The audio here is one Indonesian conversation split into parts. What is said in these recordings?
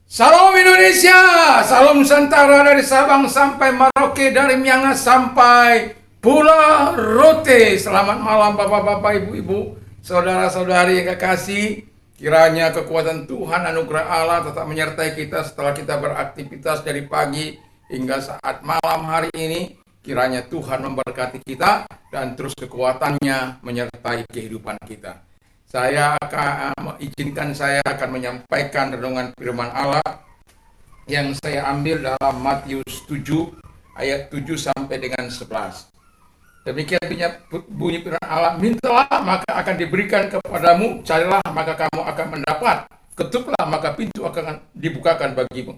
Salam Indonesia, salam Nusantara dari Sabang sampai Merauke, dari Miangas sampai Pulau Rote. Selamat malam Bapak-bapak, Ibu-ibu, saudara-saudari yang kekasih. Kiranya kekuatan Tuhan, anugerah Allah tetap menyertai kita setelah kita beraktivitas dari pagi hingga saat malam hari ini. Kiranya Tuhan memberkati kita dan terus kekuatannya menyertai kehidupan kita. Saya akan menyampaikan renungan firman Allah yang saya ambil dalam Matius 7 ayat 7 sampai dengan 11. Demikian bunyi firman Allah, mintalah maka akan diberikan kepadamu, carilah maka kamu akan mendapat, ketuklah maka pintu akan dibukakan bagimu.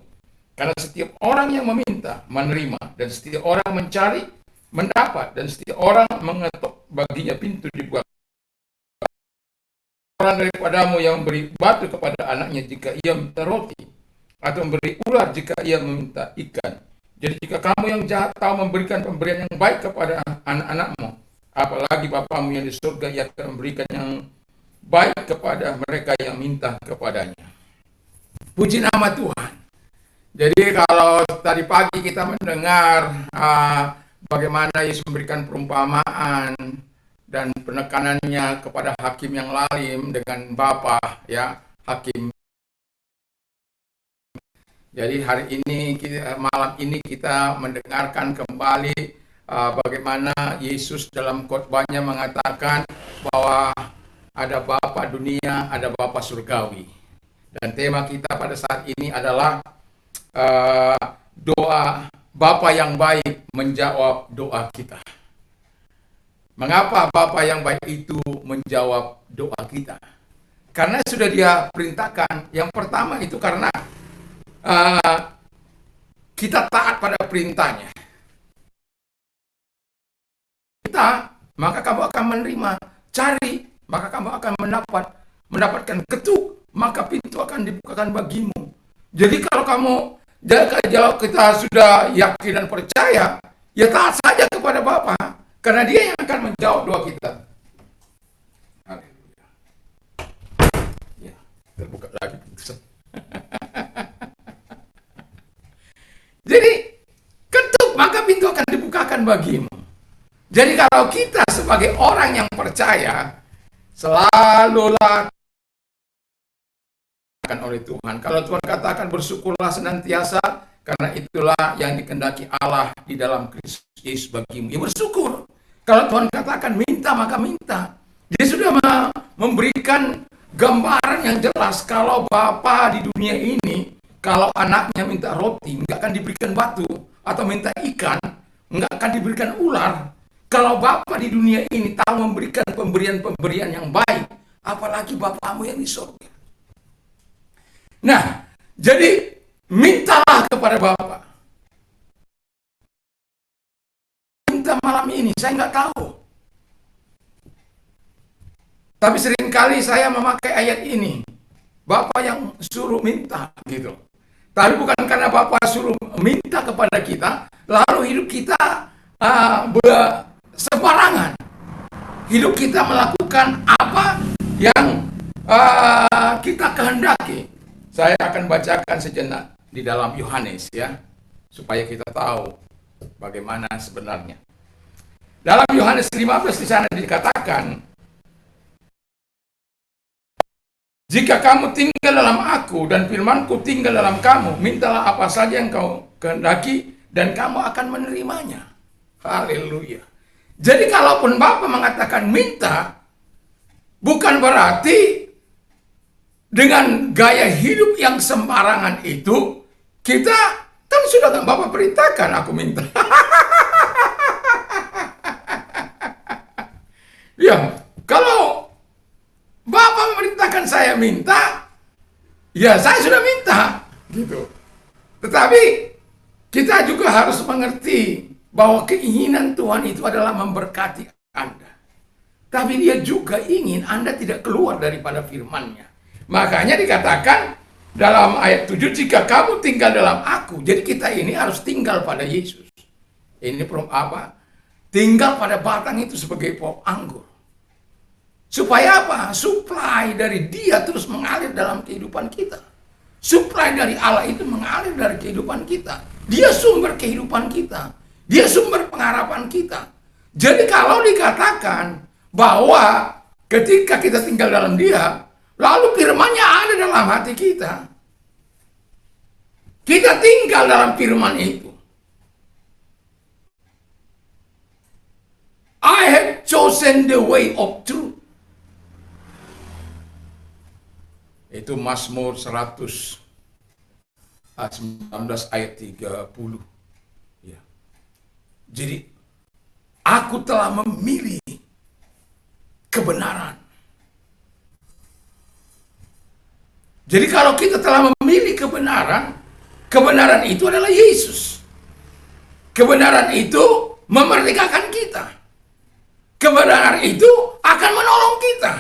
Karena setiap orang yang meminta menerima, dan setiap orang mencari mendapat, dan setiap orang mengetuk baginya pintu dibuka. Orang daripadamu yang memberi batu kepada anaknya jika ia minta roti, atau memberi ular jika ia meminta ikan. Jadi jika kamu yang jahat tahu memberikan pemberian yang baik kepada anak-anakmu, apalagi Bapamu yang di surga, ia akan memberikan yang baik kepada mereka yang minta kepadanya. Puji nama Tuhan. Jadi kalau tadi pagi kita mendengar bagaimana Yesus memberikan perumpamaan dan penekanannya kepada hakim yang lalim dengan Bapa, ya, hakim. Jadi hari ini, malam ini kita mendengarkan kembali bagaimana Yesus dalam khotbahnya mengatakan bahwa ada Bapa dunia, ada Bapa surgawi. Dan tema kita pada saat ini adalah doa Bapa yang baik menjawab doa kita. Mengapa Bapa yang baik itu menjawab doa kita? Karena sudah Dia perintahkan. Yang pertama itu karena kita taat pada perintahnya. Kita, maka kamu akan menerima. Cari, maka kamu akan mendapatkan. Ketuk, maka pintu akan dibukakan bagimu. Jadi kalau kita sudah yakin dan percaya, ya taat saja kepada Bapa. Karena Dia yang akan menjawab doa kita. Haleluya. Ya, terbuka lagi. Jadi, ketuk maka pintu akan dibukakan bagimu. Jadi kalau kita sebagai orang yang percaya, selalulah oleh Tuhan. Kalau Tuhan katakan bersyukurlah senantiasa, karena itulah yang dikehendaki Allah di dalam Kristus Yesus bagimu. Ya bersyukur. Kalau Tuhan katakan minta, maka minta. Dia sudah memberikan gambaran yang jelas. Kalau Bapa di dunia ini, kalau anaknya minta roti, nggak akan diberikan batu. Atau minta ikan, nggak akan diberikan ular. Kalau Bapa di dunia ini tahu memberikan pemberian-pemberian yang baik, apalagi Bapamu yang di surga. Nah, jadi mintalah kepada Bapa. Minta malam ini, saya nggak tahu. Tapi seringkali saya memakai ayat ini. Bapa yang suruh minta, gitu. Tapi bukan karena Bapa suruh minta kepada kita, lalu hidup kita sembarangan. Hidup kita melakukan apa yang kita kehendaki. Saya akan bacakan sejenak di dalam Yohanes, ya, supaya kita tahu bagaimana sebenarnya. Dalam Yohanes 15 di sana dikatakan, jika kamu tinggal dalam aku dan firmanku tinggal dalam kamu, mintalah apa saja yang kau kehendaki dan kamu akan menerimanya. Haleluya. Jadi kalaupun Bapa mengatakan minta, bukan berarti dengan gaya hidup yang sembarangan itu, kita kan sudah Bapa perintahkan aku minta. Ya, kalau Bapak memerintahkan saya minta, ya saya sudah minta, gitu. Tetapi kita juga harus mengerti bahwa keinginan Tuhan itu adalah memberkati Anda. Tapi Dia juga ingin Anda tidak keluar daripada firman-Nya. Makanya dikatakan dalam ayat 7, jika kamu tinggal dalam aku. Jadi kita ini harus tinggal pada Yesus. Ini apa? Tinggal pada batang itu sebagai pohon anggur. Supaya apa? Suplai dari Dia terus mengalir dalam kehidupan kita. Supply dari Allah itu mengalir dari kehidupan kita. Dia sumber kehidupan kita. Dia sumber pengharapan kita. Jadi kalau dikatakan bahwa ketika kita tinggal dalam Dia, lalu firman-Nya ada dalam hati kita. Kita tinggal dalam firman itu. I have chosen the way of truth. Itu Mazmur 119 ayat 30. Ya. Jadi, aku telah memilih kebenaran. Jadi kalau kita telah memilih kebenaran, kebenaran itu adalah Yesus. Kebenaran itu memerdekakan kita. Kebenaran itu akan menolong kita.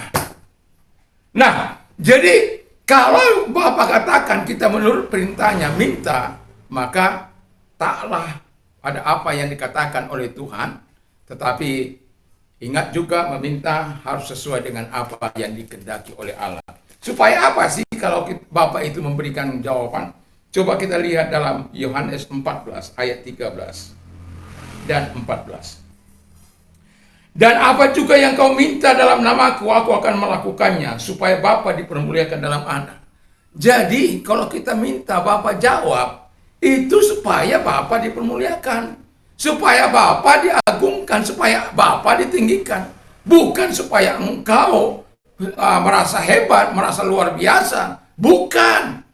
Nah, jadi kalau Bapak katakan kita menurut perintahnya minta, maka taklah ada apa yang dikatakan oleh Tuhan, tetapi ingat juga meminta harus sesuai dengan apa yang dikehendaki oleh Allah. Supaya apa sih kalau Bapak itu memberikan jawaban? Coba kita lihat dalam Yohanes 14 ayat 13 dan 14. Dan apa juga yang kau minta dalam namaku, aku akan melakukannya, supaya Bapa dipermuliakan dalam Anak. Jadi, kalau kita minta Bapa jawab, itu supaya Bapa dipermuliakan. Supaya Bapa diagungkan, supaya Bapa ditinggikan. Bukan supaya engkau merasa hebat, merasa luar biasa. Bukan.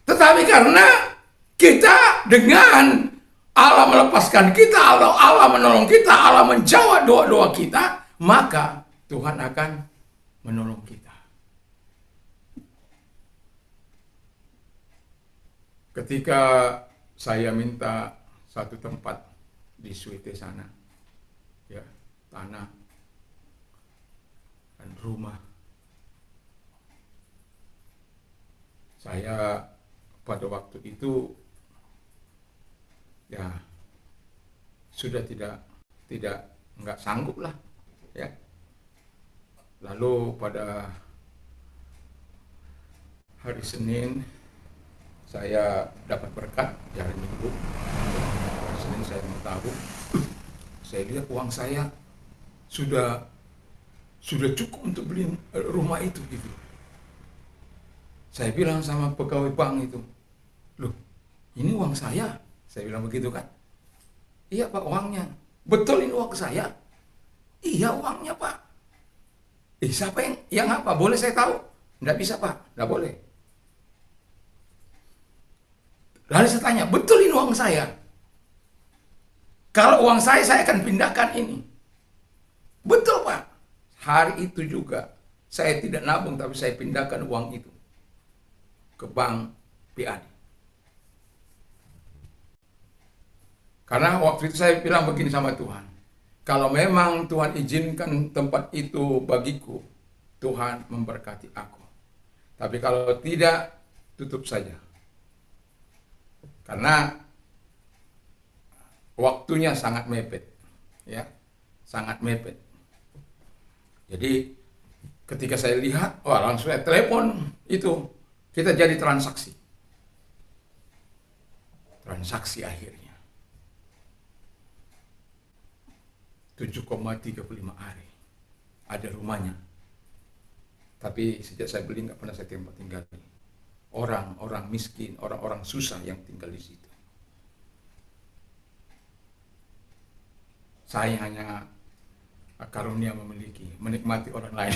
Tetapi karena kita dengan Allah melepaskan kita, Allah menolong kita, Allah menjawab doa-doa kita, maka Tuhan akan menolong kita. Ketika saya minta satu tempat di Swete sana, ya, tanah dan rumah, saya pada waktu itu ya sudah nggak sanggup lah, ya. Lalu pada hari Senin saya dapat berkat di hari Minggu. Hari Senin saya mau tahu, saya lihat uang saya sudah cukup untuk beli rumah itu gitu. Saya bilang sama pegawai bank itu, loh, ini uang saya. Saya bilang begitu kan. Iya Pak, uangnya. Betul ini uang saya. Iya uangnya Pak. Siapa yang apa? Boleh saya tahu? Nggak bisa Pak, nggak boleh. Lalu saya tanya, betul ini uang saya? Kalau uang saya akan pindahkan ini. Betul Pak. Hari itu juga saya tidak nabung, tapi saya pindahkan uang itu ke bank PAD. Karena waktu itu saya bilang begini sama Tuhan, kalau memang Tuhan izinkan tempat itu bagiku, Tuhan memberkati aku. Tapi kalau tidak, tutup saja. Karena waktunya sangat mepet, ya, sangat mepet. Jadi ketika saya lihat, wah langsung saya telepon itu, kita jadi transaksi akhirnya. 7,35 hari ada rumahnya, tapi sejak saya beli nggak pernah saya tinggal. Orang-orang miskin, orang-orang susah yang tinggal di situ. Saya hanya karunia menikmati orang lain.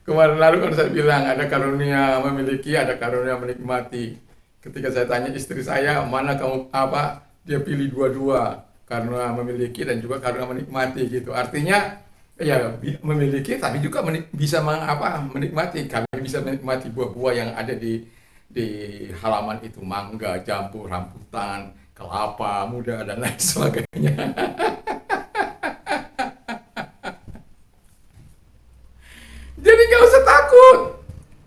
Kemarin lalu kan saya bilang ada karunia memiliki, ada karunia menikmati. Ketika saya tanya istri saya, mana kamu apa? Dia pilih dua-dua, karena memiliki dan juga karena menikmati gitu. Artinya ya memiliki tapi juga bisa menikmati. Kami bisa menikmati buah-buah yang ada di halaman itu, mangga, jambu, rambutan, kelapa muda dan lain sebagainya. Jadi gak usah takut,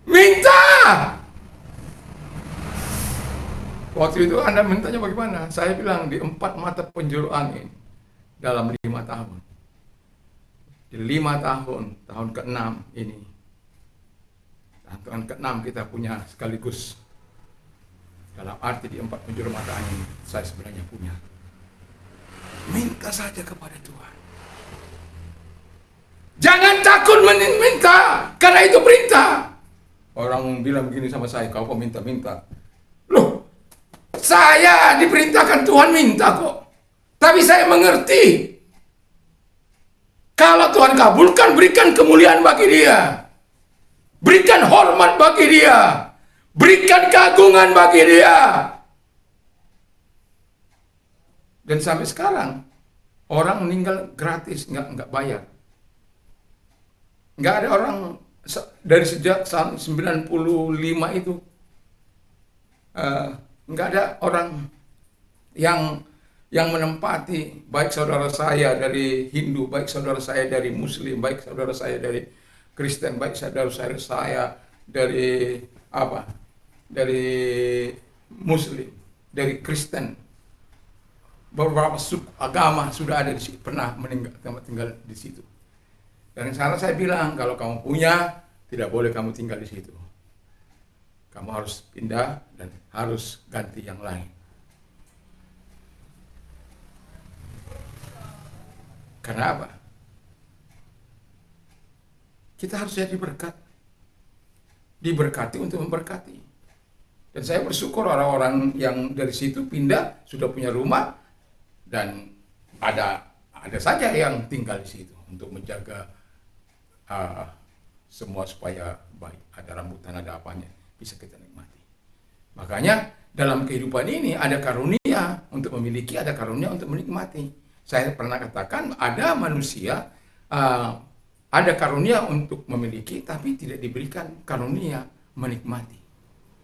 minta. Waktu itu Anda mintanya bagaimana? Saya bilang di 4 mata penjuru angin dalam 5 tahun. Di 5 tahun, tahun ke-6 ini. Dan tahun ke-6 kita punya sekaligus. Dalam arti di 4 penjuru mata angin saya sebenarnya punya. Minta saja kepada Tuhan. Jangan takut meminta, karena itu perintah. Orang bilang begini sama saya, kau kok minta-minta. Loh, saya diperintahkan Tuhan minta kok. Tapi saya mengerti. Kalau Tuhan kabulkan, berikan kemuliaan bagi Dia. Berikan hormat bagi Dia. Berikan keagungan bagi Dia. Dan sampai sekarang, orang meninggal gratis, nggak bayar. Nggak ada orang dari sejak tahun 95 itu, nggak ada orang yang menempati, baik saudara saya dari Hindu, baik saudara saya dari Muslim, baik saudara saya dari Kristen, baik saudara saya dari dari Muslim, dari Kristen. Beberapa suku agama sudah ada di situ, pernah tinggal di situ. Dan sekarang saya bilang, kalau kamu punya, tidak boleh kamu tinggal di situ. Kamu harus pindah dan harus ganti yang lain. Karena apa? Kita harus jadi berkat. Diberkati untuk memberkati. Dan saya bersyukur orang-orang yang dari situ pindah, sudah punya rumah, dan ada saja yang tinggal di situ untuk menjaga semua supaya baik. Ada rambutan, ada apanya, bisa kita nikmati. Makanya dalam kehidupan ini ada karunia untuk memiliki, ada karunia untuk menikmati. Saya pernah katakan ada manusia, ada karunia untuk memiliki, tapi tidak diberikan karunia menikmati.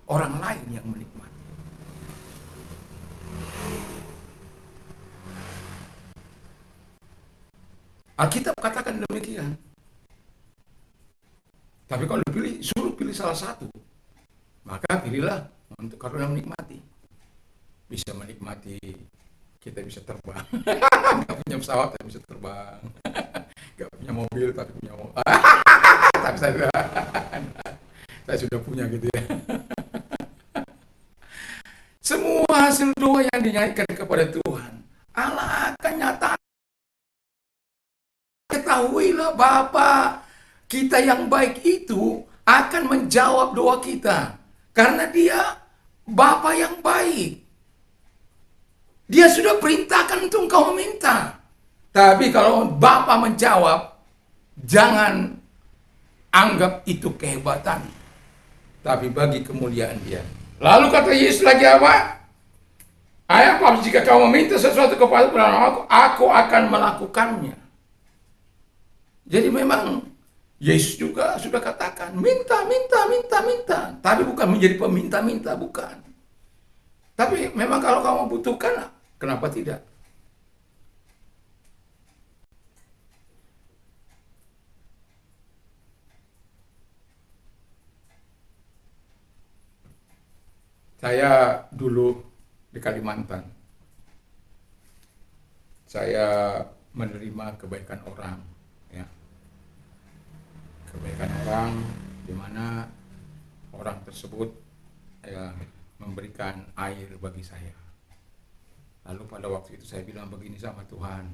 Orang lain yang menikmati. Alkitab katakan demikian. Tapi kalau suruh pilih salah satu, maka pilihlah untuk karunia menikmati. Bisa menikmati, kita bisa terbang. Gak punya pesawat tapi bisa terbang. Gak punya mobil tapi punya mobil. Tapi saya sudah punya gitu ya. Semua hasil doa yang dinyanyikan kepada Tuhan, Allah akan nyatakan. Ketahuilah Bapa kita yang baik itu akan menjawab doa kita. Karena Dia Bapa yang baik. Dia sudah perintahkan untuk engkau meminta. Tapi kalau Bapa menjawab, jangan anggap itu kehebatan. Tapi bagi kemuliaan Dia. Lalu kata Yesus lagi apa? Apa jika kau meminta sesuatu kepada aku akan melakukannya. Jadi memang Yesus juga sudah katakan, minta. Tapi bukan menjadi peminta-minta, bukan. Tapi memang kalau kamu butuhkan, kenapa tidak? Saya dulu di Kalimantan. Saya menerima kebaikan orang. Ya. Kebaikan orang di mana orang tersebut memberikan air bagi saya. Lalu pada waktu itu saya bilang begini sama Tuhan,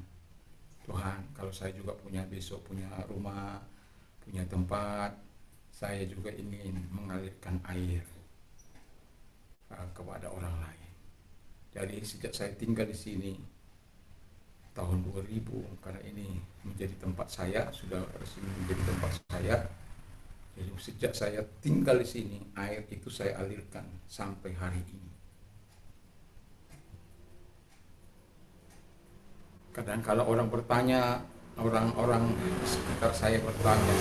kalau saya juga besok punya rumah, punya tempat, saya juga ingin mengalirkan air kepada orang lain. Jadi sejak saya tinggal di sini tahun 2000, karena ini menjadi tempat saya, sudah resmi menjadi tempat saya. Jadi sejak saya tinggal di sini, air itu saya alirkan sampai hari ini. Kadang kalau orang bertanya, orang-orang sekitar saya bertanya,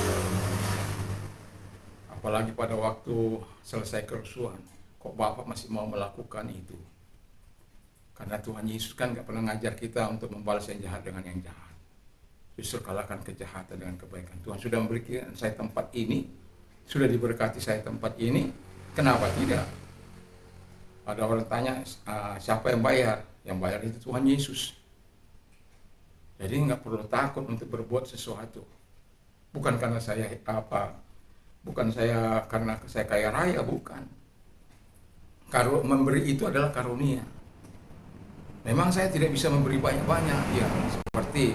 apalagi pada waktu selesai kerusuhan, kok Bapak masih mau melakukan itu? Karena Tuhan Yesus kan gak pernah ngajar kita untuk membalas yang jahat dengan yang jahat. Justru kalahkan kejahatan dengan kebaikan. Tuhan sudah memberikan saya tempat ini, sudah diberkati saya tempat ini, kenapa tidak? Ada orang tanya, siapa yang bayar? Yang bayar itu Tuhan Yesus. Jadi nggak perlu takut untuk berbuat sesuatu. Bukan karena saya karena saya kaya raya, bukan. Memberi itu adalah karunia. Memang saya tidak bisa memberi banyak-banyak, ya seperti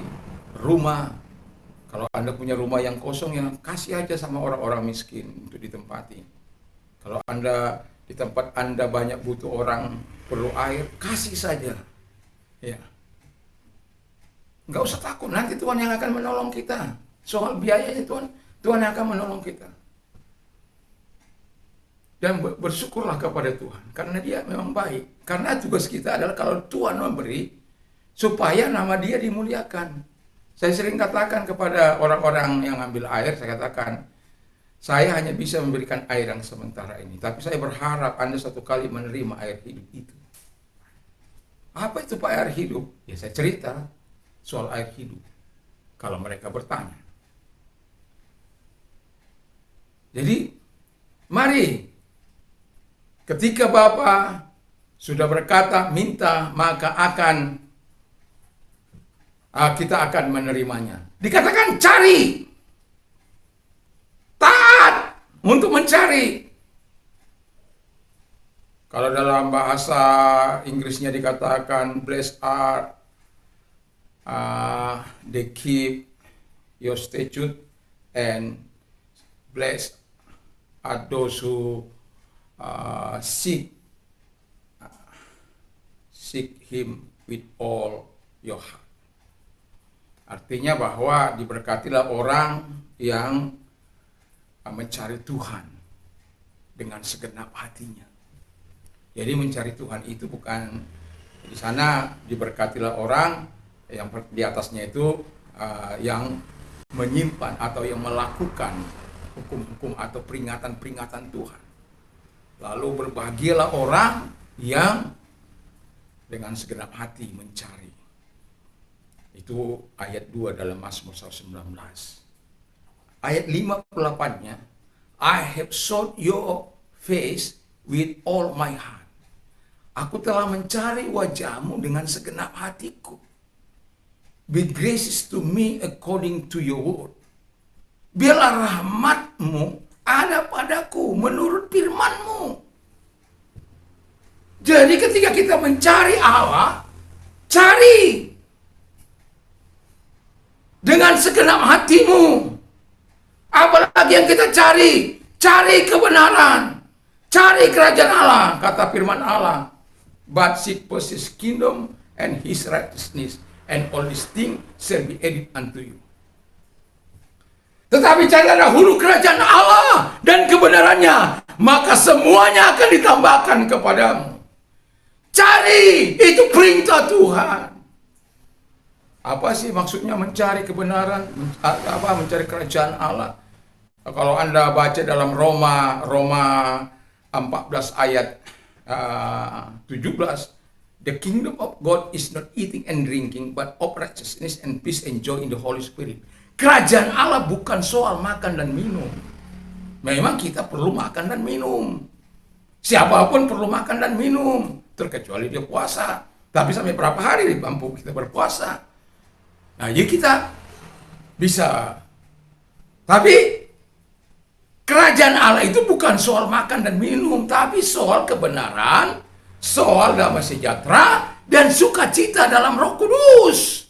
rumah. Kalau Anda punya rumah yang kosong, ya kasih aja sama orang-orang miskin untuk ditempati. Kalau Anda di tempat Anda banyak butuh orang perlu air, kasih saja. Ya. Nggak usah takut, nanti Tuhan yang akan menolong kita. Soal biayanya Tuhan yang akan menolong kita. Dan bersyukurlah kepada Tuhan, karena Dia memang baik. Karena tugas kita adalah kalau Tuhan memberi, supaya nama Dia dimuliakan. Saya sering katakan kepada orang-orang yang ambil air, saya katakan, saya hanya bisa memberikan air yang sementara ini, tapi saya berharap Anda satu kali menerima air hidup itu. Apa itu Pak air hidup? Ya saya cerita soal air hidup, kalau mereka bertanya. Jadi, mari, ketika Bapa sudah berkata, minta, maka kita akan menerimanya. Dikatakan cari, taat untuk mencari. Kalau dalam bahasa Inggrisnya dikatakan blessed are they keep your statute, and blessed are those who seek Him with all your heart. Artinya bahwa diberkatilah orang yang mencari Tuhan dengan segenap hatinya. Jadi mencari Tuhan itu bukan di sana, diberkatilah orang yang di atasnya itu yang menyimpan atau yang melakukan hukum-hukum atau peringatan-peringatan Tuhan. Lalu berbahagialah orang yang dengan segenap hati mencari. Itu ayat 2 dalam Mazmur 119. Ayat 58-nya, I have sought your face with all my heart. Aku telah mencari wajahmu dengan segenap hatiku. Be gracious to me according to your word. Biarlah rahmatmu ada padaku menurut firman-Mu. Jadi ketika kita mencari Allah, cari dengan segenap hatimu. Apalagi yang kita cari? Cari kebenaran, cari kerajaan Allah, kata firman Allah. But seek first His kingdom and His righteousness, and all these things shall be added unto you. Tetapi carilah dahulu kerajaan Allah dan kebenarannya, maka semuanya akan ditambahkan kepadamu. Cari, itu perintah Tuhan. Apa sih maksudnya mencari kebenaran? Mencari kerajaan Allah? Kalau Anda baca dalam Roma 14 ayat 17, the kingdom of God is not eating and drinking, but of righteousness and peace and joy in the Holy Spirit. Kerajaan Allah bukan soal makan dan minum. Memang kita perlu makan dan minum. Siapapun perlu makan dan minum, terkecuali dia puasa. Tapi sampai berapa hari mampu kita berpuasa? Nah, jadi kita bisa. Tapi kerajaan Allah itu bukan soal makan dan minum, tapi soal kebenaran, soal damai sejahtera, dan sukacita dalam Roh Kudus.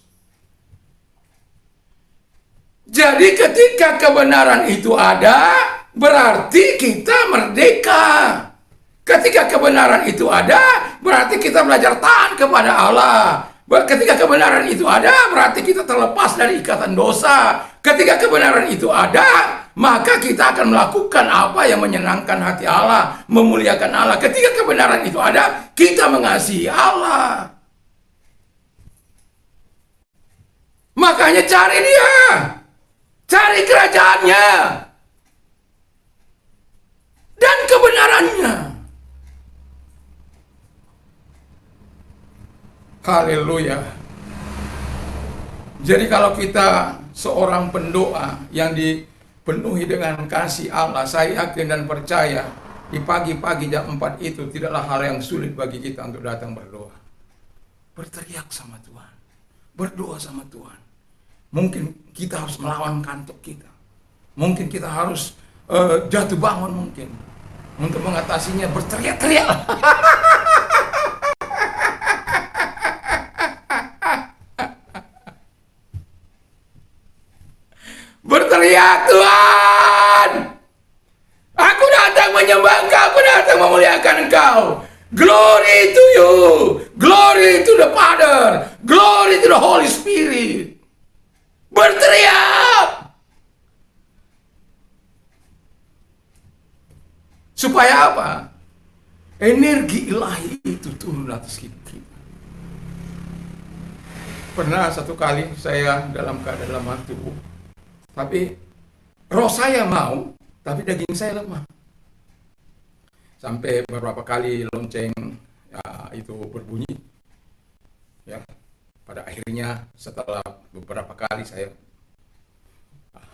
Jadi ketika kebenaran itu ada, berarti kita merdeka. Ketika kebenaran itu ada, berarti kita belajar taat kepada Allah. Ketika kebenaran itu ada, berarti kita terlepas dari ikatan dosa. Ketika kebenaran itu ada, maka kita akan melakukan apa yang menyenangkan hati Allah, memuliakan Allah. Ketika kebenaran itu ada, kita mengasihi Allah. Makanya cari Dia, cari kerajaannya dan kebenarannya. Haleluya. Jadi kalau kita seorang pendoa yang dipenuhi dengan kasih Allah, saya yakin dan percaya Di pagi-pagi jam 4 itu tidaklah hal yang sulit bagi kita untuk datang berdoa. Berteriak sama Tuhan. Berdoa sama Tuhan. Mungkin kita harus melawan kantuk kita. Mungkin kita harus jatuh bangun mungkin. Untuk mengatasinya berteriak-teriak. Berteriak, Tuhan! Aku datang menyembah Engkau, aku datang memuliakan Engkau. Glory to you. Glory to the Father. Glory to the Holy Spirit. Berteriak. Supaya apa? Energi ilahi itu turun atas hidup kita. Pernah satu kali saya dalam keadaan lemah tubuh. Tapi roh saya mau, tapi daging saya lemah. Sampai beberapa kali lonceng ya, itu berbunyi. Ya, pada akhirnya setelah beberapa kali saya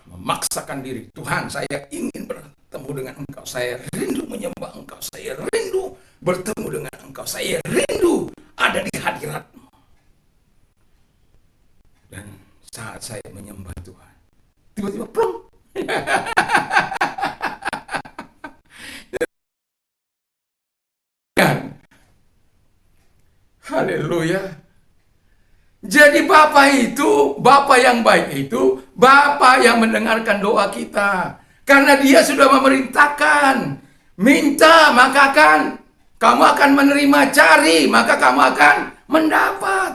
memaksakan diri, Tuhan, saya ingin bertemu dengan Engkau, saya rindu menyembah Engkau, saya rindu bertemu dengan Engkau, saya rindu ada di hadirat-Mu. Dan saat saya menyembah Tuhan, tiba-tiba plong. Haleluya. Jadi Bapa yang baik itu, Bapa yang mendengarkan doa kita. Karena Dia sudah memerintahkan, minta maka kamu akan menerima, cari maka kamu akan mendapat.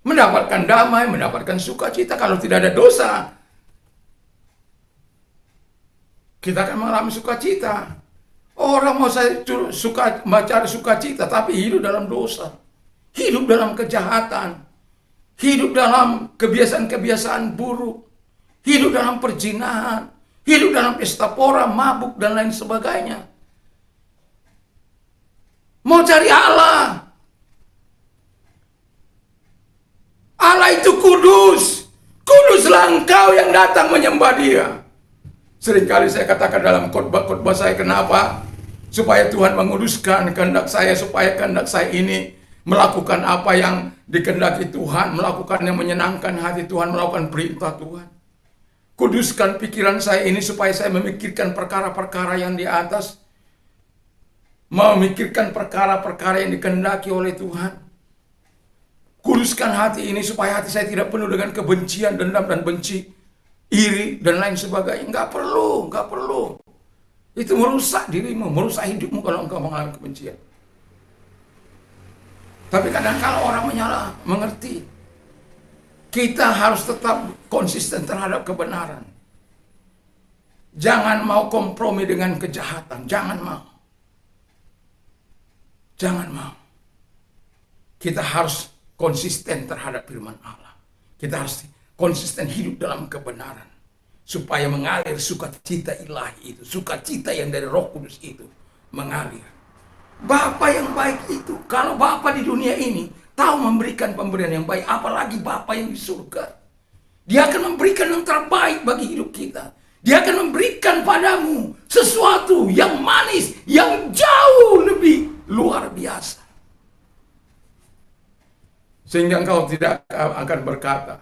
Mendapatkan damai, mendapatkan sukacita. Kalau tidak ada dosa, kita akan mengalami sukacita. Orang mau saya mencari sukacita, tapi hidup dalam dosa. Hidup dalam kejahatan. Hidup dalam kebiasaan-kebiasaan buruk. Hidup dalam perzinahan. Hidup dalam pesta pora, mabuk, dan lain sebagainya. Mau cari Allah. Allah itu kudus. Kuduslah engkau yang datang menyembah Dia. Seringkali saya katakan dalam khotbah-khotbah saya, kenapa? Supaya Tuhan menguduskan kehendak saya, supaya kehendak saya ini melakukan apa yang dikehendaki Tuhan, melakukan yang menyenangkan hati Tuhan, melakukan perintah Tuhan. Kuduskan pikiran saya ini supaya saya memikirkan perkara-perkara yang di atas, memikirkan perkara-perkara yang dikehendaki oleh Tuhan. Kuduskan hati ini supaya hati saya tidak penuh dengan kebencian, dendam, dan benci, iri, dan lain sebagainya. Nggak perlu. Itu merusak dirimu, merusak hidupmu kalau engkau mengalami kebencian. Tapi kadang kalau orang mengerti, kita harus tetap konsisten terhadap kebenaran. Jangan mau kompromi dengan kejahatan, jangan mau. Kita harus konsisten terhadap firman Allah. Kita harus konsisten hidup dalam kebenaran. Supaya mengalir sukacita ilahi itu, sukacita yang dari Roh Kudus itu mengalir. Bapa yang baik itu, kalau Bapa di dunia ini tahu memberikan pemberian yang baik, apalagi Bapa yang di surga. Dia akan memberikan yang terbaik bagi hidup kita. Dia akan memberikan padamu sesuatu yang manis, yang jauh lebih luar biasa. Sehingga engkau tidak akan berkata,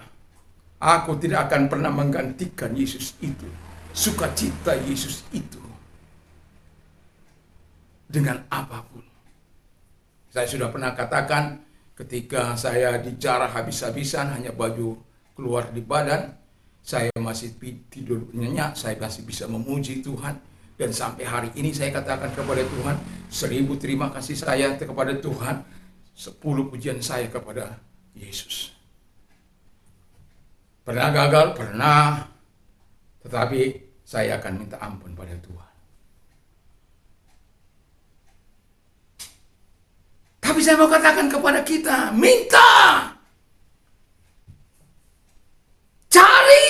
aku tidak akan pernah menggantikan Yesus itu, sukacita Yesus itu, dengan apapun. Saya sudah pernah katakan, ketika saya dijarah habis-habisan, hanya baju keluar di badan, saya masih tidur nyenyak, saya masih bisa memuji Tuhan. Dan sampai hari ini saya katakan kepada Tuhan, 1000 terima kasih saya kepada Tuhan, 10 pujian saya kepada Yesus. Pernah gagal? Pernah. Tetapi saya akan minta ampun pada Tuhan. Tapi saya mau katakan kepada kita, minta. Cari.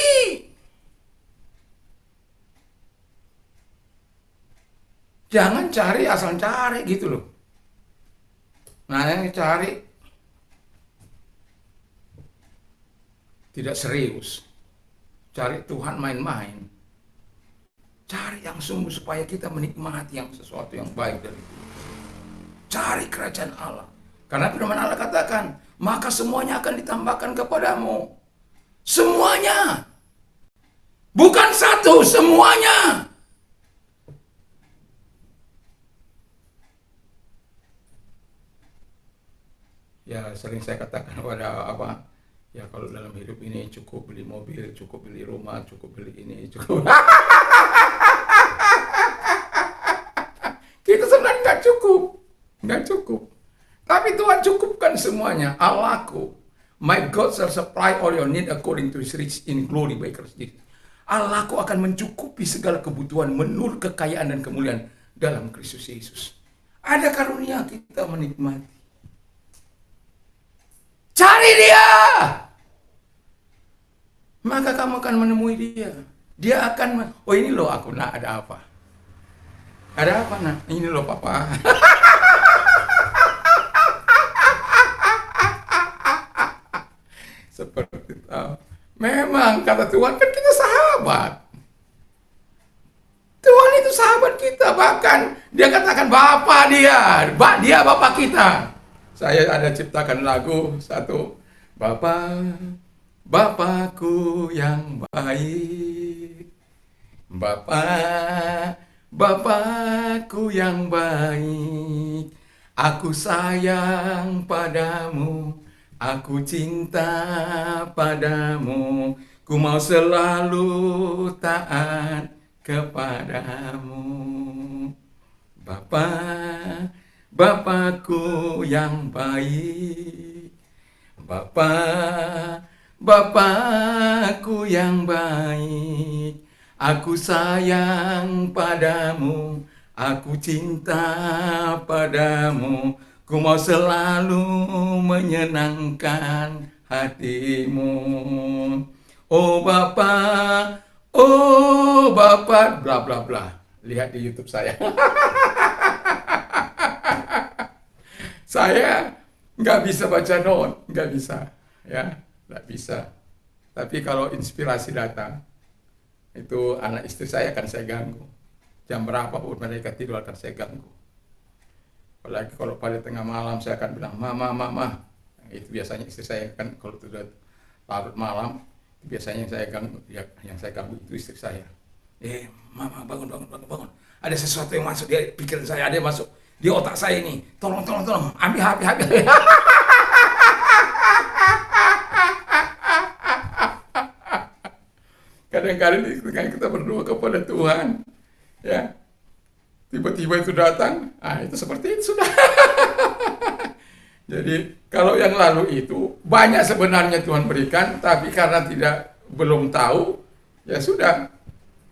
Jangan cari asal cari gitu loh. Nah, yang cari tidak serius. Cari Tuhan main-main. Cari yang sungguh supaya kita menikmati yang sesuatu yang baik dari Tuhan. Cari kerajaan Allah. Karena firman Allah katakan, maka semuanya akan ditambahkan kepadamu. Semuanya. Bukan satu, semuanya. Ya, sering saya katakan pada ya kalau dalam hidup ini cukup beli mobil, cukup beli rumah, cukup beli ini, cukup. Kita sebenarnya nggak cukup. Tapi Tuhan cukupkan semuanya. Allahku, my God shall supply all your need according to His riches in glory by Christ Jesus. Allahku akan mencukupi segala kebutuhan menurut kekayaan dan kemuliaan dalam Kristus Yesus. Ada karunia kita menikmati. Cari Dia, maka kamu akan menemui Dia. Dia akan, oh ini loh aku, nak, ada apa? Ada apa, nak? Ini loh papa. Seperti itu. Memang kata Tuhan kan kita sahabat. Tuhan itu sahabat kita, bahkan Dia katakan Bapa Dia, Dia Bapa kita. Saya ada ciptakan lagu satu, Bapakku yang baik, Bapakku yang baik, aku sayang padamu, aku cinta padamu, ku mau selalu taat kepadamu. Bapakku yang baik, Bapakku yang baik, aku sayang padamu, aku cinta padamu, ku mau selalu menyenangkan hatimu. Oh Bapa, bla bla bla. Lihat di YouTube saya. Saya nggak bisa baca not, nggak bisa, ya, nggak bisa. Tapi kalau inspirasi datang, itu anak istri saya akan saya ganggu. Jam berapa pun mereka tidur akan saya ganggu. Apalagi kalau pada tengah malam saya akan bilang, Mama. Itu biasanya istri saya kan kalau sudah larut malam, biasanya saya ganggu, yang saya ganggu itu istri saya. Mama bangun. Ada sesuatu yang masuk di pikiran saya, ada yang masuk di otak saya ini. Tolong, ambil HP. Kadang-kadang kita berdoa kepada Tuhan, ya, tiba-tiba itu datang, itu seperti itu sudah. Jadi kalau yang lalu itu banyak sebenarnya Tuhan berikan, tapi karena belum tahu, ya sudah.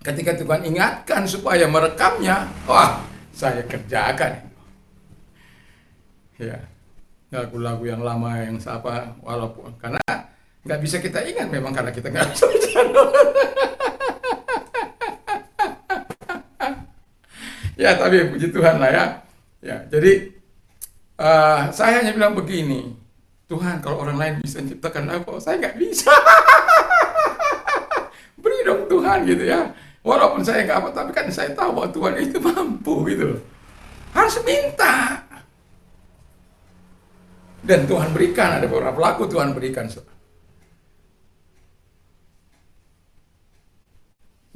Ketika Tuhan ingatkan supaya merekamnya, wah, saya kerjakan. Ya, lagu-lagu yang lama yang walaupun karena nggak bisa kita ingat, memang karena kita nggak bisa bicara. Ya, tapi puji Tuhan lah ya. Ya, jadi saya hanya bilang begini, Tuhan kalau orang lain bisa menciptakan lagu, saya nggak bisa. Beri dong Tuhan gitu ya. Walaupun saya nggak apa, tapi kan saya tahu bahwa Tuhan itu mampu gitu. Harus minta. Dan Tuhan berikan, ada beberapa lagu Tuhan berikan.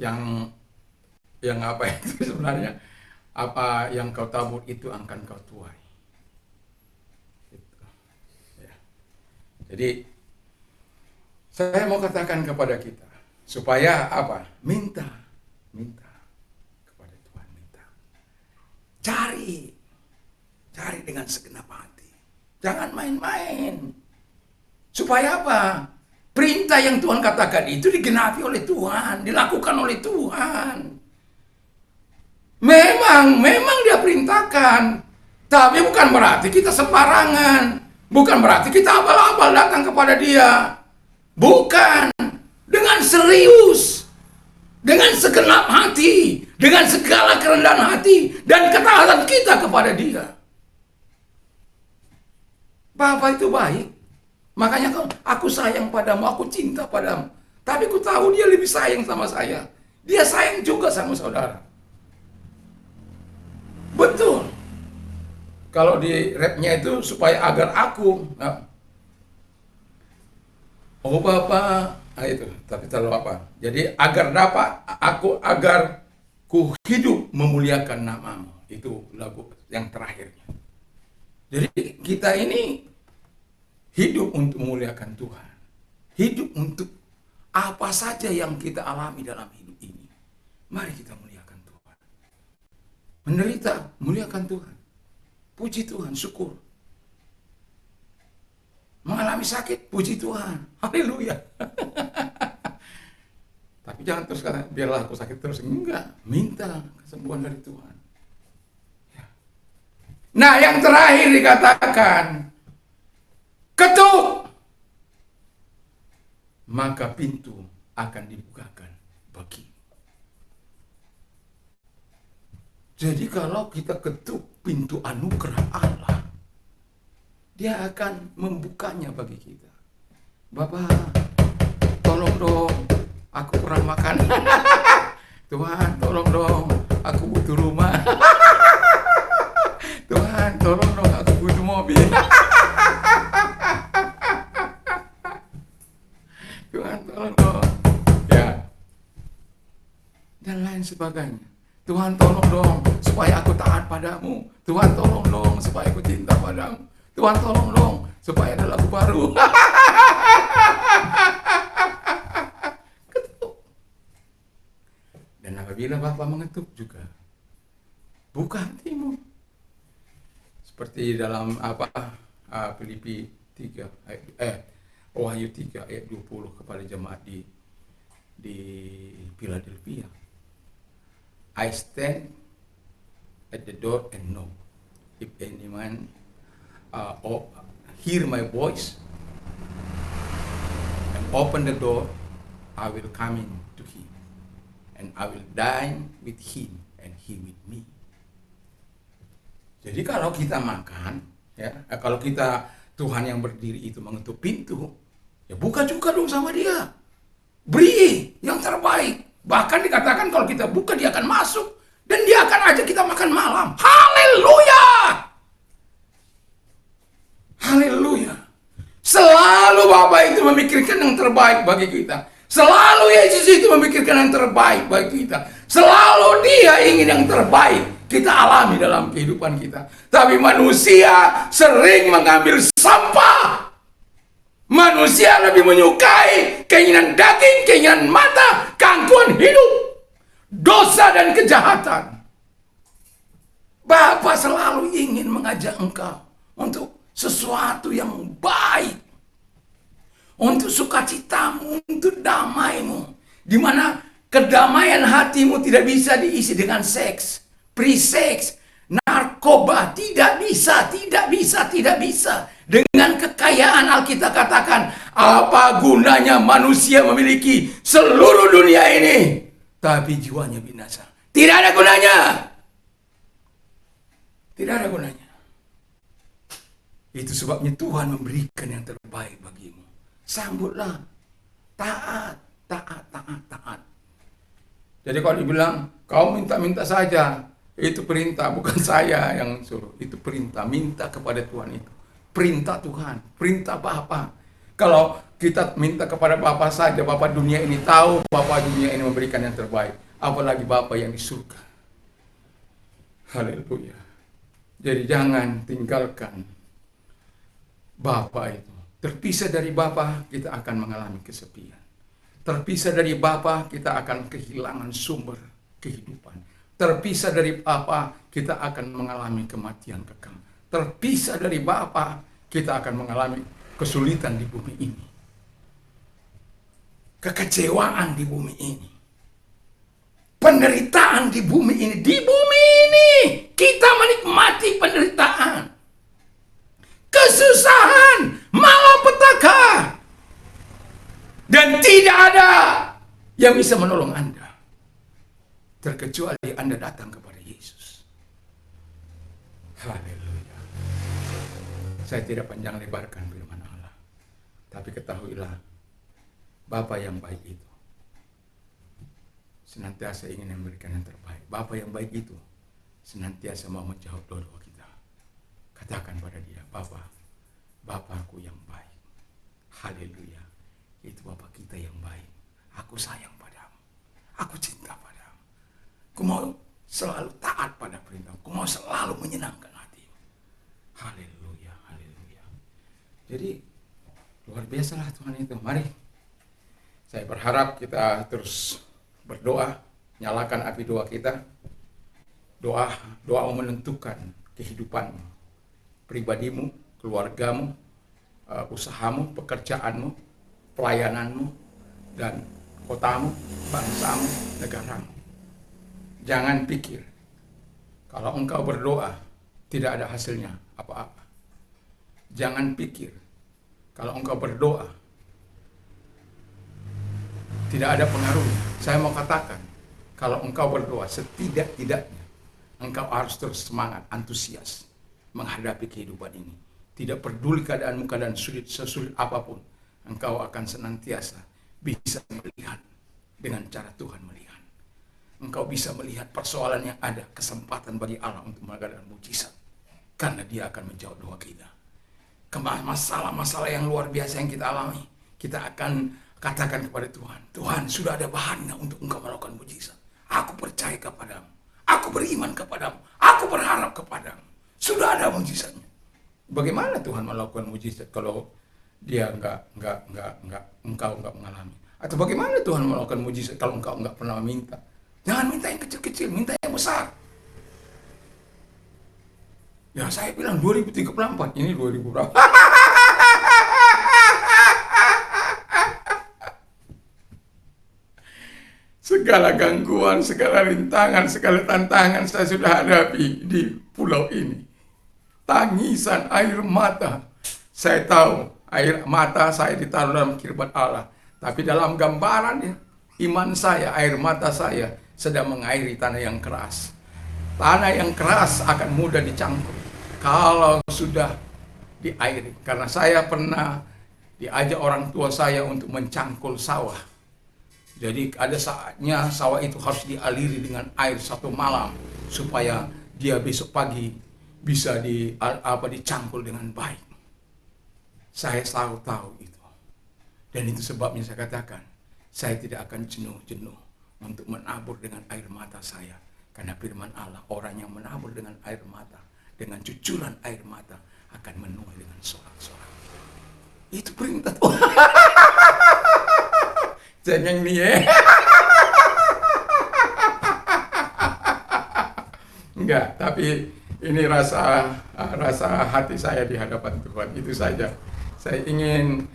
Yang apa itu sebenarnya, apa yang kau tabur itu akan kau tuai. Gitu. Ya. Jadi saya mau katakan kepada kita supaya apa? Minta kepada Tuhan, minta. Cari dengan segenap hati. Jangan main-main. Supaya apa? Perintah yang Tuhan katakan itu digenapi oleh Tuhan, dilakukan oleh Tuhan. Memang Dia perintahkan, tapi bukan berarti kita sembarangan, bukan berarti kita abal-abal datang kepada Dia. Bukan, dengan serius, dengan segenap hati, dengan segala kerendahan hati dan ketaatan kita kepada Dia. Bapa itu baik. Makanya aku sayang padamu, aku cinta padamu. Tapi ku tahu Dia lebih sayang sama saya. Dia sayang juga sama saudara. Betul. Kalau di rapnya itu supaya agar aku, oh Bapak, itu, tapi terlalu apa? Jadi agar dapat agar ku hidup memuliakan namamu. Itu lagu yang terakhirnya. Jadi kita ini hidup untuk memuliakan Tuhan. Hidup untuk apa saja yang kita alami dalam hidup ini. Mari kita muliakan Tuhan. Menderita, muliakan Tuhan. Puji Tuhan, syukur. Mengalami sakit, puji Tuhan. Haleluya. Tapi jangan terus kata, biarlah aku sakit terus. Enggak, minta kesembuhan dari Tuhan. Ya. Nah, yang terakhir dikatakan, ketuk, maka pintu akan dibukakan bagi. Jadi kalau kita ketuk pintu anugerah Allah, Dia akan membukanya bagi kita. Bapak, tolong dong, aku kurang makan. Tuhan, tolong dong, aku butuh rumah. Tuhan, tolong dong, aku butuh mobil. Tuhan, tolong dong. Ya. Dan lain sebagainya. Tuhan, tolong dong, supaya aku taat padamu. Tuhan, tolong dong, supaya aku cinta padamu. Tuhan, tolong dong, supaya ada lagu baru. Ketuk. Dan apabila Bapak mengetuk juga, buka hatimu. Seperti dalam Filipi 3 Wahyu 3 ayat 20 kepada jemaat di Philadelphia. I stand at the door and knock. If anyone hear my voice and open the door, I will come in to him, and I will dine with him and he with me. Jadi kalau kita makan, ya, kalau kita Tuhan yang berdiri itu mengetuk pintu, ya buka juga dong sama Dia. Beri yang terbaik. Bahkan dikatakan kalau kita buka, Dia akan masuk dan Dia akan ajak kita makan malam. Haleluya! Haleluya. Selalu Bapa itu memikirkan yang terbaik bagi kita. Selalu Yesus itu memikirkan yang terbaik bagi kita. Selalu Dia ingin yang terbaik kita alami dalam kehidupan kita. Tapi manusia sering mengambil sampah. Manusia lebih menyukai keinginan daging, keinginan mata, keangkuhan hidup, dosa dan kejahatan. Bapa selalu ingin mengajak engkau untuk sesuatu yang baik, untuk sukacitamu, untuk damaimu, di mana kedamaian hatimu tidak bisa diisi dengan seks, pre-seks, narkoba, tidak bisa. Dengan kekayaan Alkitab katakan, apa gunanya manusia memiliki seluruh dunia ini, tapi jiwanya binasa. Tidak ada gunanya. Tidak ada gunanya. Itu sebabnya Tuhan memberikan yang terbaik bagimu. Sambutlah. Taat. Jadi kalau dibilang, kau minta-minta saja, itu perintah, bukan saya yang suruh. Itu perintah, minta kepada Tuhan itu. Perintah Tuhan, perintah Bapa. Kalau kita minta kepada Bapa saja, Bapa dunia ini tahu, Bapa dunia ini memberikan yang terbaik. Apalagi Bapa yang di surga. Haleluya. Jadi jangan tinggalkan Bapa itu. Terpisah dari Bapa, kita akan mengalami kesepian. Terpisah dari Bapa, kita akan kehilangan sumber kehidupan. Terpisah dari Bapa, kita akan mengalami kematian kekal. Terpisah dari Bapa, kita akan mengalami kesulitan di bumi ini. Kekecewaan di bumi ini. Penderitaan di bumi ini. Di bumi ini kita menikmati penderitaan. Kesusahan, malapetaka. Dan tidak ada yang bisa menolong Anda. Terkecuali Anda datang kepada Yesus. Haleluya. Saya tidak panjang lebarkan firman Allah. Tapi ketahuilah, Bapa yang baik itu senantiasa ingin memberikan yang terbaik. Bapa yang baik itu senantiasa mau menjawab doa kita. Katakan pada dia, Bapa, Bapakku yang baik. Haleluya. Itu Bapa kita yang baik. Aku sayang padamu. Aku cinta padamu. Aku mau selalu taat pada perintah. Aku mau selalu menyenangkan hatimu. Haleluya, haleluya. Jadi luar biasalah Tuhan itu. Mari. Saya berharap kita terus berdoa, nyalakan api doa kita. Doa menentukan kehidupanmu, pribadimu, keluargamu, usahamu, pekerjaanmu, pelayananmu, dan kotamu, bangsamu, negaramu. Jangan pikir kalau engkau berdoa tidak ada hasilnya apa-apa. Jangan pikir kalau engkau berdoa tidak ada pengaruhnya. Saya mau katakan, kalau engkau berdoa setidak-tidaknya engkau harus terus semangat, antusias menghadapi kehidupan ini. Tidak peduli keadaanmu, keadaan sesulit apapun, engkau akan senantiasa bisa melihat dengan cara Tuhan melihat. Engkau bisa melihat persoalan yang ada, kesempatan bagi Allah untuk mengadakan mujizat. Karena dia akan menjawab doa kita. Masalah-masalah yang luar biasa yang kita alami, kita akan katakan kepada Tuhan, Tuhan sudah ada bahannya untuk engkau melakukan mujizat. Aku percaya kepadamu. Aku beriman kepadamu. Aku berharap kepadamu. Sudah ada mujizatnya. Bagaimana Tuhan melakukan mujizat kalau dia engkau enggak mengalami? Atau bagaimana Tuhan melakukan mujizat kalau engkau enggak pernah minta? Jangan minta yang kecil-kecil, minta yang besar. Ya saya bilang 2034, ini 2000 berapa? Segala gangguan, segala rintangan, segala tantangan saya sudah hadapi di pulau ini. Tangisan, air mata. Saya tahu air mata saya ditaruh dalam kirbat Allah. Tapi dalam gambaran iman saya, air mata saya sedang mengairi tanah yang keras. Tanah yang keras akan mudah dicangkul kalau sudah diairi. Karena saya pernah diajak orang tua saya untuk mencangkul sawah. Jadi ada saatnya sawah itu harus dialiri dengan air satu malam supaya dia besok pagi bisa dicangkul dengan baik. Saya selalu tahu itu. Dan itu sebabnya saya katakan, saya tidak akan jenuh-jenuh untuk menabur dengan air mata saya. Karena firman Allah, orang yang menabur dengan air mata, dengan cucuran air mata, akan menuai dengan sorak-sorak. Itu perintah Tuhan. Cengeng nih ya. Enggak, tapi ini rasa hati saya di hadapan Tuhan. Itu saja. Saya ingin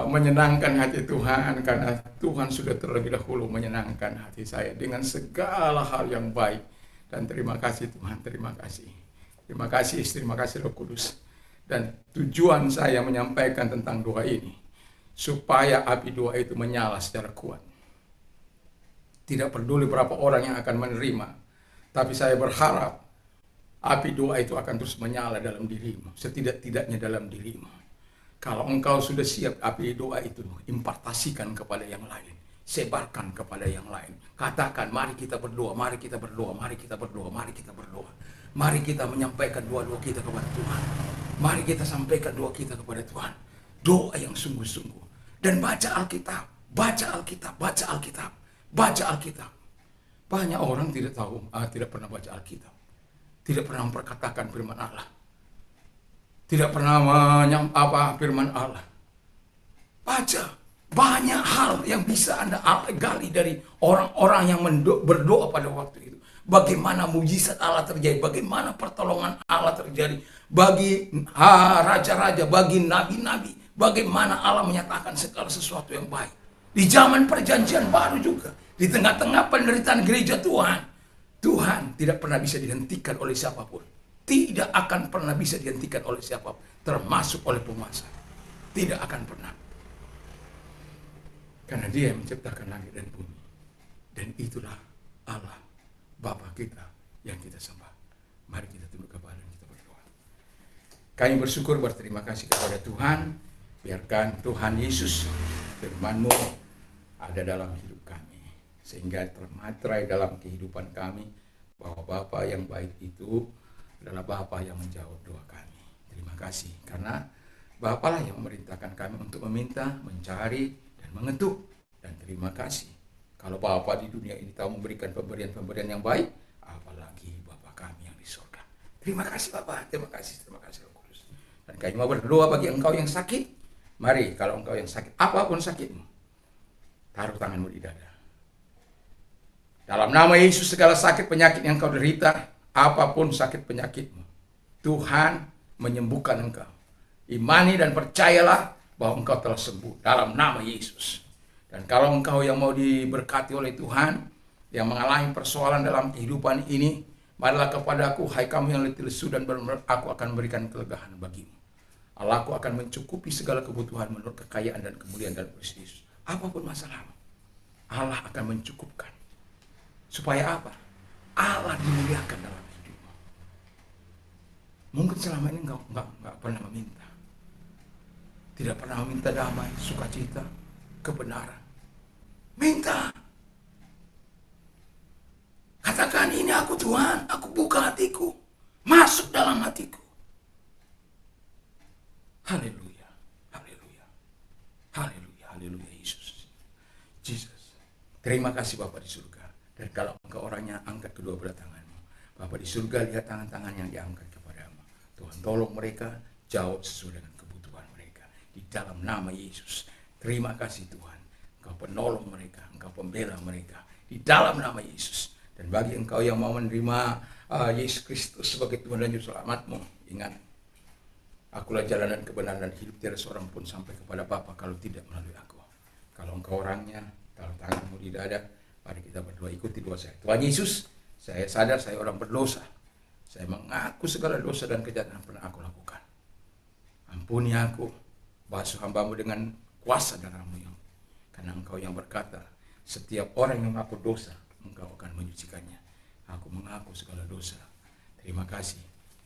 menyenangkan hati Tuhan karena Tuhan sudah terlebih dahulu menyenangkan hati saya dengan segala hal yang baik. Dan terima kasih Tuhan, terima kasih. Terima kasih Roh Kudus. Dan tujuan saya menyampaikan tentang doa ini supaya api doa itu menyala secara kuat. Tidak peduli berapa orang yang akan menerima, tapi saya berharap api doa itu akan terus menyala dalam dirimu, setidak-tidaknya dalam dirimu. Kalau engkau sudah siap, api doa itu impartasikan kepada yang lain, sebarkan kepada yang lain. Katakan, mari kita berdoa, mari kita berdoa, mari kita berdoa, mari kita berdoa. Mari kita menyampaikan doa-doa kita kepada Tuhan. Mari kita sampaikan doa kita kepada Tuhan. Doa yang sungguh-sungguh. Dan baca Alkitab, baca Alkitab, baca Alkitab, baca Alkitab. Banyak orang tidak tahu, tidak pernah baca Alkitab. Tidak pernah memperkatakan firman Allah. Tidak pernah firman Allah. Baca. Banyak hal yang bisa Anda gali dari orang-orang yang berdoa pada waktu itu. Bagaimana mujizat Allah terjadi, bagaimana pertolongan Allah terjadi bagi raja-raja, bagi nabi-nabi. Bagaimana Allah menyatakan segala sesuatu yang baik. Di zaman perjanjian baru juga. Di tengah-tengah penderitaan gereja Tuhan. Tuhan tidak pernah bisa dihentikan oleh siapapun. Tidak akan pernah bisa dihentikan oleh siapapun. Termasuk oleh penguasa. Tidak akan pernah. Karena dia yang menciptakan langit dan bumi. Dan itulah Allah, Bapa kita yang kita sembah. Mari kita tunduk kepala dan kita berdoa. Kami bersyukur berterima kasih kepada Tuhan. Biarkan Tuhan Yesus, firman-Mu ada dalam hidup kami. sehingga termaterai dalam kehidupan kami bahwa Bapa yang baik itu adalah Bapa yang menjawab doa kami. Terima kasih karena Bapa lah yang memerintahkan kami untuk meminta, mencari, dan mengetuk. Dan terima kasih kalau Bapa di dunia ini tahu memberikan pemberian-pemberian yang baik, apalagi Bapa kami yang di surga. Terima kasih Bapa, terima kasih Roh Kudus. Dan kami mau berdoa bagi engkau yang sakit. Mari kalau engkau yang sakit, apapun sakitmu, taruh tanganmu di dada. Dalam nama Yesus segala sakit penyakit yang engkau derita, apapun sakit penyakitmu, Tuhan menyembuhkan engkau. Imani dan percayalah bahwa engkau telah sembuh dalam nama Yesus. Dan kalau engkau yang mau diberkati oleh Tuhan, yang mengalami persoalan dalam kehidupan ini, marilah kepadaku, hai kamu yang letih lesu dan berat, aku akan memberikan kelegaan bagimu. Allahku akan mencukupi segala kebutuhan menurut kekayaan dan kemuliaan dalam Kristus Yesus. Apapun masalahmu, Allah akan mencukupkan. Supaya apa? Allah dimuliakan dalam hidupmu. Mungkin selama ini engkau nggak pernah meminta. Tidak pernah meminta damai, sukacita, kebenaran. Minta. Katakan, ini aku Tuhan, aku buka hatiku. Masuk dalam hatiku. Haleluya, haleluya, haleluya, haleluya Yesus. Jesus. Terima kasih Bapa di surga. Dan kalau engkau orangnya, angkat kedua belah tanganmu. Bapa di surga, lihat tangan-tangan yang diangkat kepadamu. Tuhan tolong mereka, jawab sesuai dengan kebutuhan mereka. Di dalam nama Yesus. Terima kasih Tuhan. Engkau penolong mereka, engkau pembela mereka. Di dalam nama Yesus. Dan bagi engkau yang mau menerima Yesus Kristus sebagai Tuhan dan Juru Selamatmu, ingat, akulah jalan dan kebenaran dan hidup, tiada seorang pun sampai kepada Bapa kalau tidak melalui aku. Kalau engkau orangnya, taruh tanganmu di dada, mari kita berdoa, ikuti doa saya. Tuhan Yesus, saya sadar saya orang berdosa. Saya mengaku segala dosa dan kejahatan yang pernah aku lakukan. Ampuni aku, basuh hamba-Mu dengan kuasa darah-Mu yang, karena Engkau yang berkata, setiap orang yang mengaku dosa, Engkau akan menyucikannya. Aku mengaku segala dosa. Terima kasih.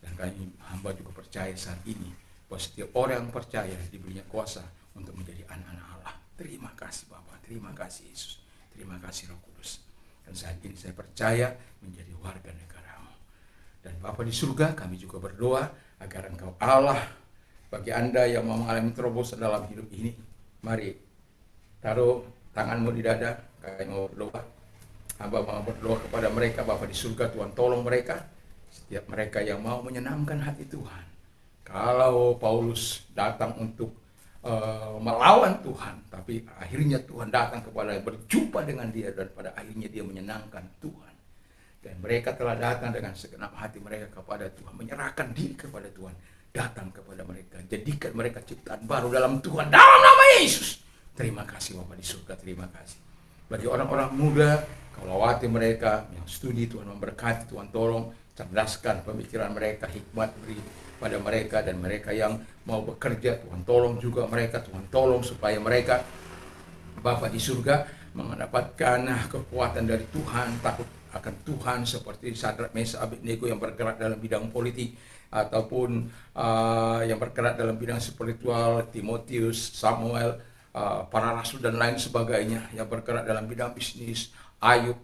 Dan kami hamba juga percaya saat ini bahwa setiap orang yang percaya diberinya kuasa untuk menjadi anak-anak Allah. Terima kasih Bapa, terima kasih Yesus, terima kasih Roh Kudus. Dan saat ini saya percaya menjadi warga negara-Mu. Dan Bapa di surga, kami juga berdoa agar Engkau Allah, bagi Anda yang mau mengalami terobosan dalam hidup ini, mari taruh tanganmu di dada, kami mau berdoa. Hamba mau berdoa kepada mereka, Bapa di surga, Tuhan tolong mereka. Setiap mereka yang mau menyenangkan hati Tuhan. Kalau Paulus datang untuk melawan Tuhan, tapi akhirnya Tuhan datang kepada berjumpa dengan dia, dan pada akhirnya dia menyenangkan Tuhan. Dan mereka telah datang dengan segenap hati mereka kepada Tuhan, menyerahkan diri kepada Tuhan, datang kepada mereka, jadikan mereka ciptaan baru dalam Tuhan, dalam nama Yesus. Terima kasih Bapa di surga, terima kasih. Bagi orang-orang muda, kalau lawati mereka yang studi, Tuhan memberkati, Tuhan tolong cerdaskan pemikiran mereka, hikmat beri pada mereka, dan mereka yang mau bekerja, Tuhan tolong juga mereka, Tuhan tolong supaya mereka, Bapa di surga, mendapatkan kekuatan dari Tuhan, takut akan Tuhan, seperti Sadrak, Mesak, Abednego yang bergerak dalam bidang politik, ataupun yang bergerak dalam bidang spiritual, Timotius, Samuel, para rasul dan lain sebagainya, yang bergerak dalam bidang bisnis, Ayub,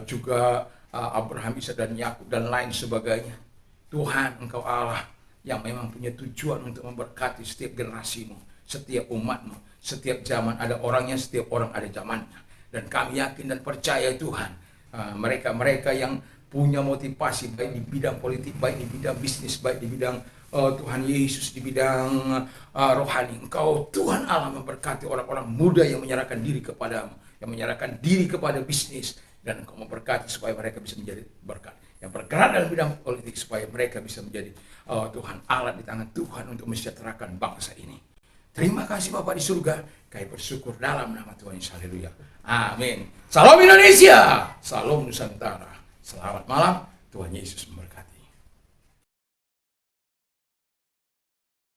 juga Abraham, Ishak dan Yakub dan lain sebagainya. Tuhan, Engkau Allah yang memang punya tujuan untuk memberkati setiap generasimu, setiap umatmu, setiap zaman ada orangnya, setiap orang ada zamannya. Dan kami yakin dan percaya Tuhan, mereka-mereka yang punya motivasi baik di bidang politik, baik di bidang bisnis, baik di bidang Tuhan Yesus, di bidang rohani, Engkau Tuhan Allah memberkati orang-orang muda yang menyerahkan diri kepadamu, yang menyerahkan diri kepada bisnis, dan Engkau memberkati supaya mereka bisa menjadi berkat. Yang bergerak dalam bidang politik supaya mereka bisa menjadi Tuhan Allah di tangan Tuhan untuk mensejahterakan bangsa ini. Terima kasih Bapa di surga, kami bersyukur dalam nama Tuhan Yesus. Haleluya. Amin. Salam Indonesia, salam Nusantara. Selamat malam, Tuhan Yesus memberkati.